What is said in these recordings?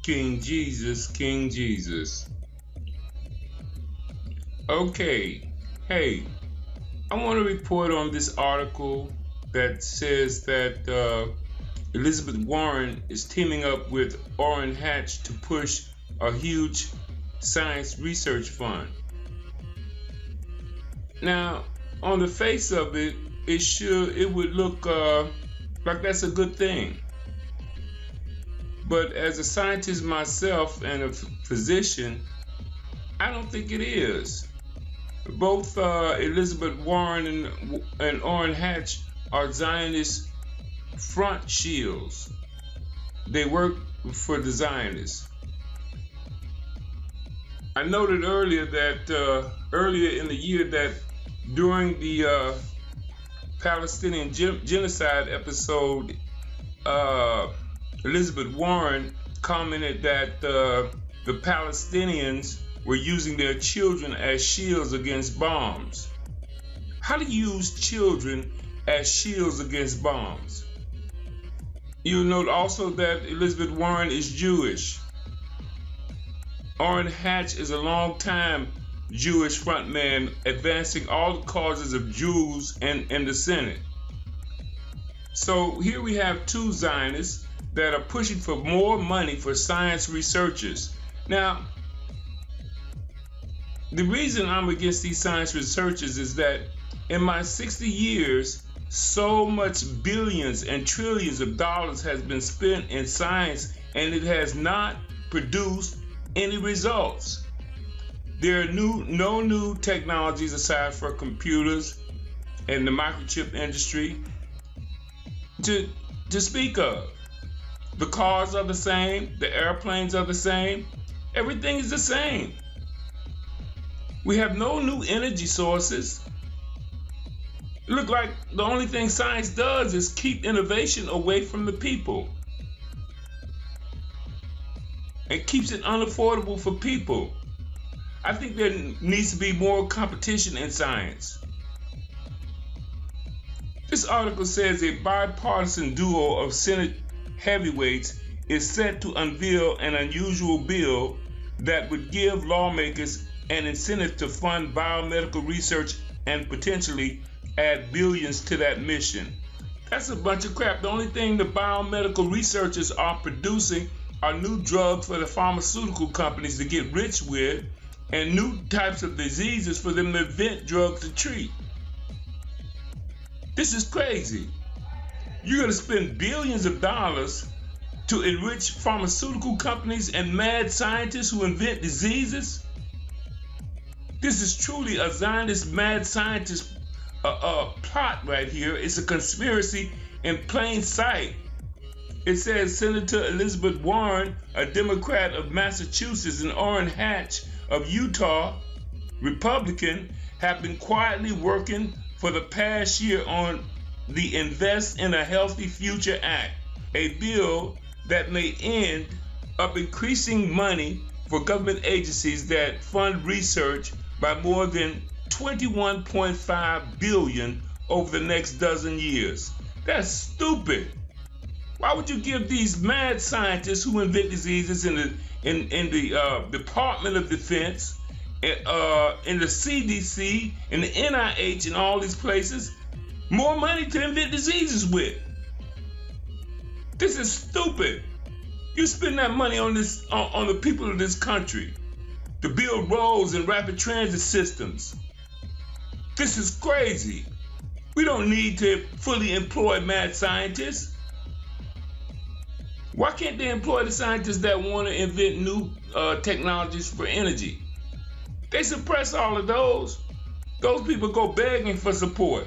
King Jesus, King Jesus. Okay, hey, I want to report on this article that says that Elizabeth Warren is teaming up with Orrin Hatch to push a huge science research fund. Now, on the face of it, it would look like that's a good thing. But as a scientist myself and a physician, I don't think it is. Both Elizabeth Warren and Orrin Hatch are Zionist front shields. They work for the Zionists. I noted earlier that earlier in the year that during the Palestinian genocide episode, Elizabeth Warren commented that the Palestinians were using their children as shields against bombs. How do you use children as shields against bombs? You'll note also that Elizabeth Warren is Jewish. Orrin Hatch is a long-time Jewish frontman advancing all the causes of Jews in the Senate. So here we have two Zionists that are pushing for more money for science researchers. Now, the reason I'm against these science researchers is that in my 60 years, so much billions and trillions of dollars has been spent in science and it has not produced any results. There are no new technologies aside for computers and the microchip industry to speak of. The cars are the same, the airplanes are the same, everything is the same. We have no new energy sources. It looks like the only thing science does is keep innovation away from the people. It keeps it unaffordable for people. I think there needs to be more competition in science. This article says a bipartisan duo of Senate heavyweights is set to unveil an unusual bill that would give lawmakers an incentive to fund biomedical research and potentially add billions to that mission. That's a bunch of crap. The only thing the biomedical researchers are producing are new drugs for the pharmaceutical companies to get rich with and new types of diseases for them to invent drugs to treat. This is crazy. You're going to spend billions of dollars to enrich pharmaceutical companies and mad scientists who invent diseases? This is truly a Zionist mad scientist plot right here. It's a conspiracy in plain sight. It says Senator Elizabeth Warren, a Democrat of Massachusetts, and Orrin Hatch of Utah, Republican, have been quietly working for the past year on the Invest in a Healthy Future Act, a bill that may end up increasing money for government agencies that fund research by more than $21.5 billion over the next dozen years. That's stupid. Why would you give these mad scientists who invent diseases in the Department of Defense, in the CDC, in the NIH, and all these places more money to invent diseases with? This is stupid. You spend that money on the people of this country to build roads and rapid transit systems. This is crazy. We don't need to fully employ mad scientists. Why can't they employ the scientists that want to invent new technologies for energy? They suppress all of those. Those people go begging for support.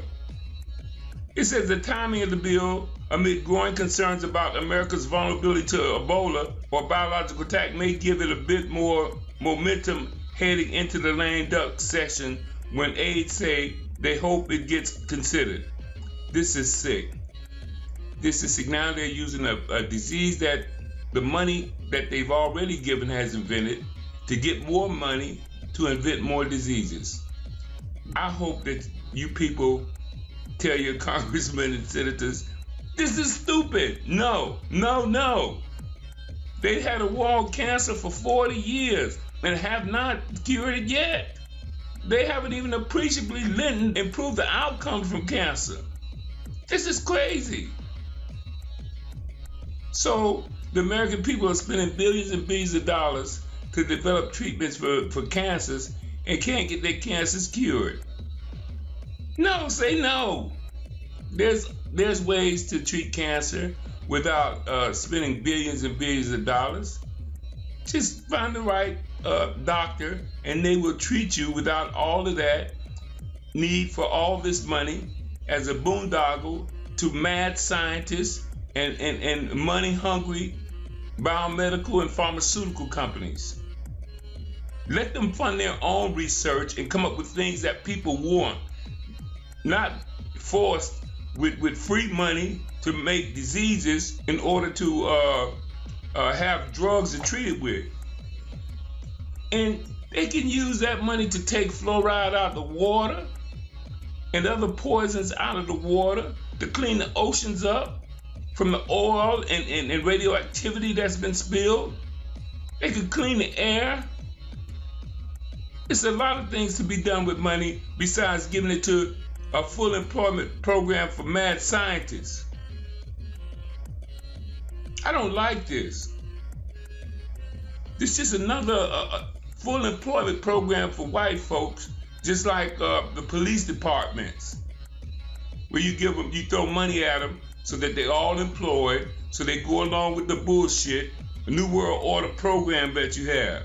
It says the timing of the bill, amid growing concerns about America's vulnerability to Ebola or biological attack, may give it a bit more momentum heading into the lame duck session when aides say they hope it gets considered. This is sick. This is sick. Now they're using a disease that the money that they've already given has invented to get more money to invent more diseases. I hope that you people tell your congressmen and senators, this is stupid. No. They had a war on cancer for 40 years and have not cured it yet. They haven't even appreciably improved the outcomes from cancer. This is crazy. So the American people are spending billions and billions of dollars to develop treatments for cancers and can't get their cancers cured. No, say no. There's ways to treat cancer without spending billions and billions of dollars. Just find the right doctor and they will treat you without all of that need for all this money as a boondoggle to mad scientists and money-hungry biomedical and pharmaceutical companies. Let them fund their own research and come up with things that people want, not forced with free money to make diseases in order to have drugs to treat it with. And they can use that money to take fluoride out of the water and other poisons out of the water, to clean the oceans up from the oil and radioactivity that's been spilled. They could clean the air. It's a lot of things to be done with money besides giving it to a full employment program for mad scientists. I don't like this. This is another full employment program for white folks, just like the police departments, where you throw money at them so that they're all employed, so they go along with the bullshit, the New World Order program that you have.